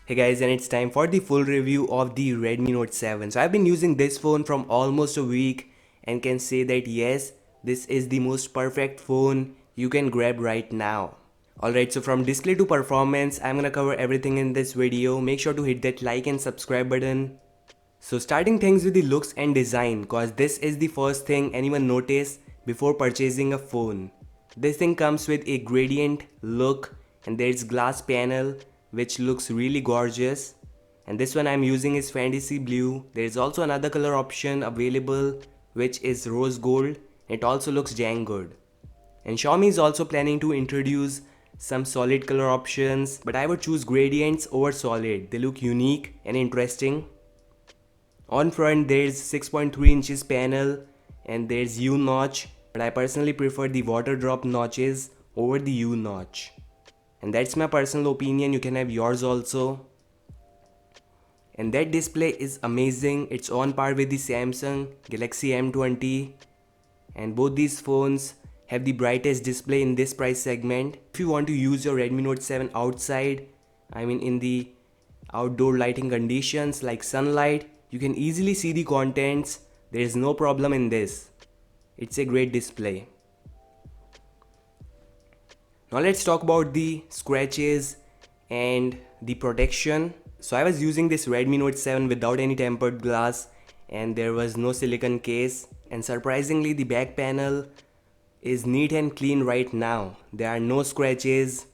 Hey guys, and it's time for the full review of the Redmi Note 7. So I've been using this phone from almost a week and can say that yes, this is the most perfect phone you can grab right now. Alright, so from display to performance, I'm gonna cover everything in this video. Make sure to hit that like and subscribe button. So starting things with the looks and design, cause this is the first thing anyone notice before purchasing a phone. This thing comes with a gradient look and there's glass panel which looks really gorgeous. And this one I'm using is fantasy blue. There is also another color option available which is rose gold. It also looks dang good. And Xiaomi is also planning to introduce some solid color options, but I would choose gradients over solid. They look unique and interesting. On front there's 6.3 inches panel and there's U notch, but I personally prefer the water drop notches over the U notch. And that's my personal opinion, you can have yours also. And that display is amazing, it's on par with the Samsung Galaxy M20. And both these phones have the brightest display in this price segment. If you want to use your Redmi Note 7 outside, I mean in the outdoor lighting conditions like sunlight, you can easily see the contents. There is no problem in this. It's a great display. Now let's talk about the scratches and the protection. So I was using this Redmi Note 7 without any tempered glass and there was no silicone case, and surprisingly the back panel is neat and clean right now. There are no scratches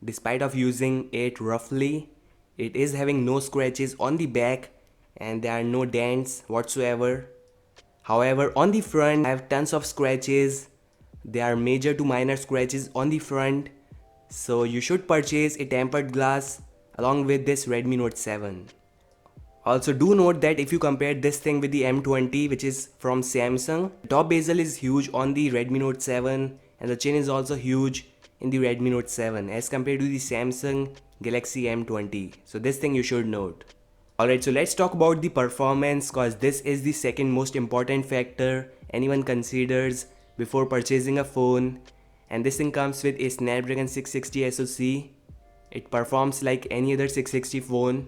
despite of using it roughly. It is having no scratches on the back and there are no dents whatsoever. However, on the front I have tons of scratches. There are major to minor scratches on the front, so you should purchase a tempered glass along with this Redmi Note 7. Also do note that if you compare this thing with the M20 which is from Samsung, the top bezel is huge on the Redmi Note 7 and the chin is also huge in the Redmi Note 7 as compared to the Samsung Galaxy M20. So this thing you should note. Alright, so let's talk about the performance, cause this is the second most important factor anyone considers before purchasing a phone. And this thing comes with a Snapdragon 660 SoC. It performs like any other 660 phone.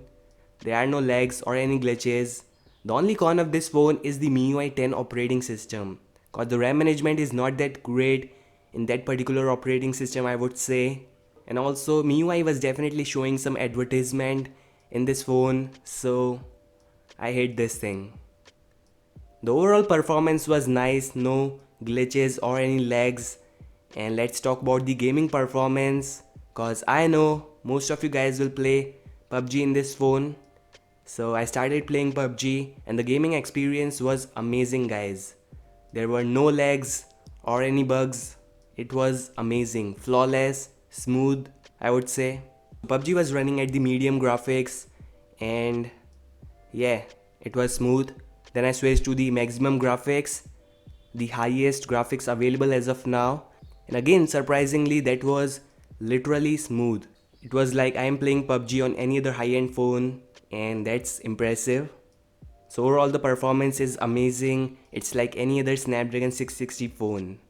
There are no lags or any glitches. The only con of this phone is the MIUI 10 operating system, cause the RAM management is not that great in that particular operating system, I would say. And also MIUI was definitely showing some advertisement in this phone, so I hate this thing. The overall performance was nice, no glitches or any lags. And let's talk about the gaming performance, cause I know most of you guys will play PUBG in this phone. So I started playing PUBG and the gaming experience was amazing, guys. There were no lags or any bugs. It was amazing, flawless, smooth, I would say. PUBG was running at the medium graphics and yeah, it was smooth. Then I switched to the maximum graphics, the highest graphics available as of now. And again, surprisingly, that was literally smooth. It was like I am playing PUBG on any other high-end phone, and that's impressive. So overall the performance is amazing. It's like any other Snapdragon 660 phone.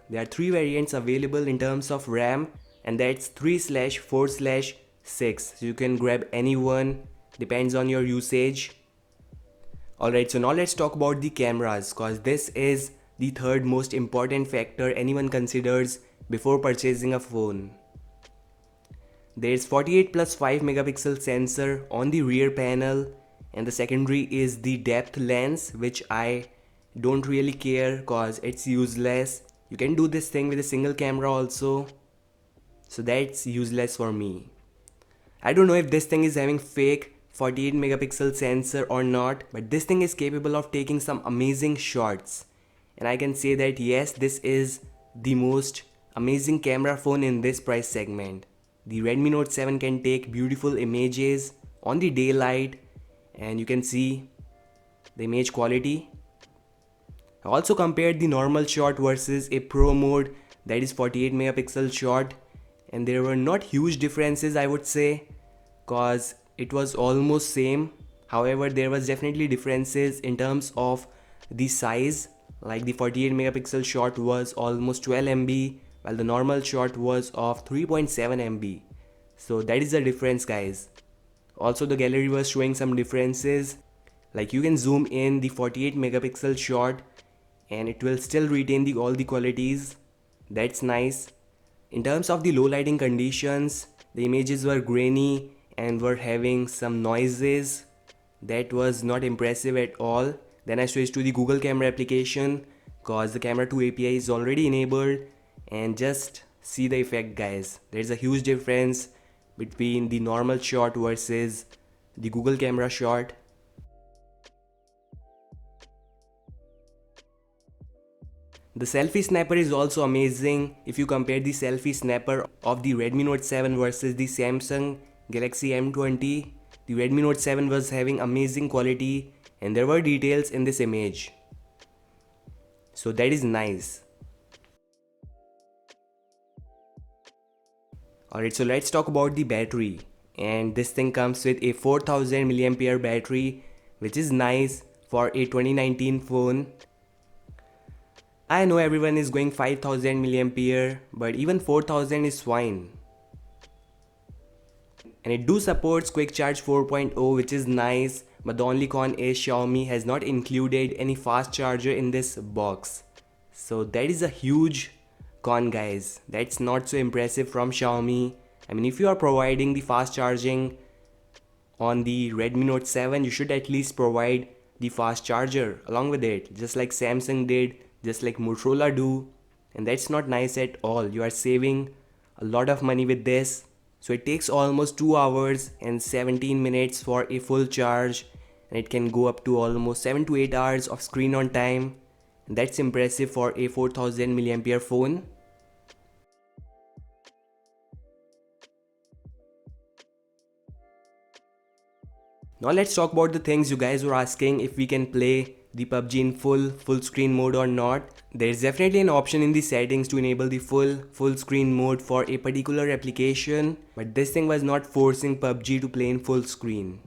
There are three variants available in terms of RAM, and that's 3/4/6. So you can grab any one, depends on your usage. Alright, so now let's talk about the cameras, cause this is the third most important factor anyone considers before purchasing a phone. There's 48 plus 5 megapixel sensor on the rear panel, and the secondary is the depth lens, which I don't really care cause it's useless. You can do this thing with a single camera also, so that's useless for me. I don't know if this thing is having fake 48 megapixel sensor or not, but this thing is capable of taking some amazing shots. And I can say that yes, this is the most amazing camera phone in this price segment. The Redmi Note 7 can take beautiful images on the daylight and you can see the image quality. I also compared the normal shot versus a pro mode that is 48 megapixel shot, and there were not huge differences, I would say, cause it was almost same. However, there was definitely differences in terms of the size, like the 48 megapixel shot was almost 12 MB while the normal shot was of 3.7 MB. So that is the difference, guys. Also the gallery was showing some differences, like you can zoom in the 48 megapixel shot and it will still retain all the qualities. That's nice. In terms of the low lighting conditions, the images were grainy and were having some noises. That was not impressive at all. Then I switched to the Google camera application cause the camera 2 API is already enabled, and just see the effect guys. There's a huge difference between the normal shot versus the Google camera shot. The Selfie Sniper is also amazing. If you compare the Selfie Sniper of the Redmi Note 7 versus the Samsung Galaxy M20, the Redmi Note 7 was having amazing quality and there were details in this image. So that is nice. Alright, so let's talk about the battery. And this thing comes with a 4000 mAh battery, which is nice for a 2019 phone. I know everyone is going 5000 mAh, but even 4000 is fine. And it do supports quick charge 4.0, which is nice, but the only con is Xiaomi has not included any fast charger in this box. So that is a huge con guys. That's not so impressive from Xiaomi. I mean, if you are providing the fast charging on the Redmi Note 7, you should at least provide the fast charger along with it, just like Samsung did, just like Motorola do. And that's not nice at all. You are saving a lot of money with this. So it takes almost 2 hours and 17 minutes for a full charge, and it can go up to almost 7 to 8 hours of screen on time. And that's impressive for a 4000 mAh phone. Now let's talk about the things you guys were asking, if we can play the PUBG in full screen mode or not. There's definitely an option in the settings to enable the full screen mode for a particular application, but this thing was not forcing PUBG to play in full screen.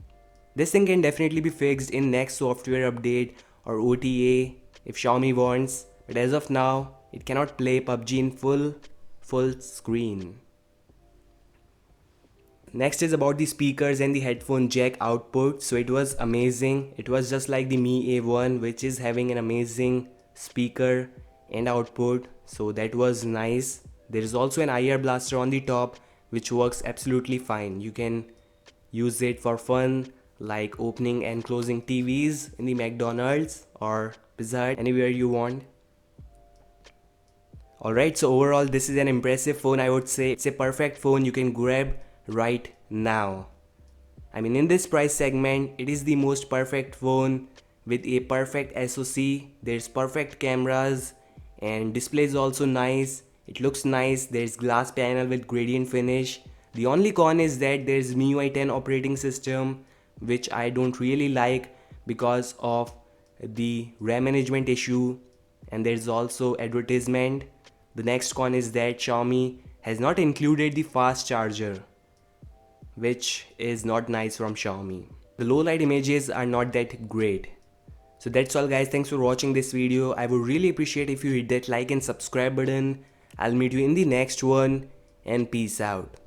This thing can definitely be fixed in next software update or OTA if Xiaomi wants, but as of now it cannot play PUBG in full screen. Next is about the speakers and the headphone jack output. So it was amazing. It was just like the Mi A1, which is having an amazing speaker and output. So that was nice. There is also an IR blaster on the top, which works absolutely fine. You can use it for fun, like opening and closing TVs in the McDonald's or Pizza Hut, anywhere you want. Alright, so overall this is an impressive phone. I would say it's a perfect phone you can grab right now. I mean, in this price segment, it is the most perfect phone with a perfect SoC. There's perfect cameras and display is also nice. It looks nice. There's glass panel with gradient finish. The only con is that there's MIUI 10 operating system, which I don't really like because of the RAM management issue, and there's also advertisement. The next con is that Xiaomi has not included the fast charger, which is not nice from Xiaomi. The low light images are not that great. So that's all guys, thanks for watching this video. I would really appreciate if you hit that like and subscribe button. I'll meet you in the next one, and peace out.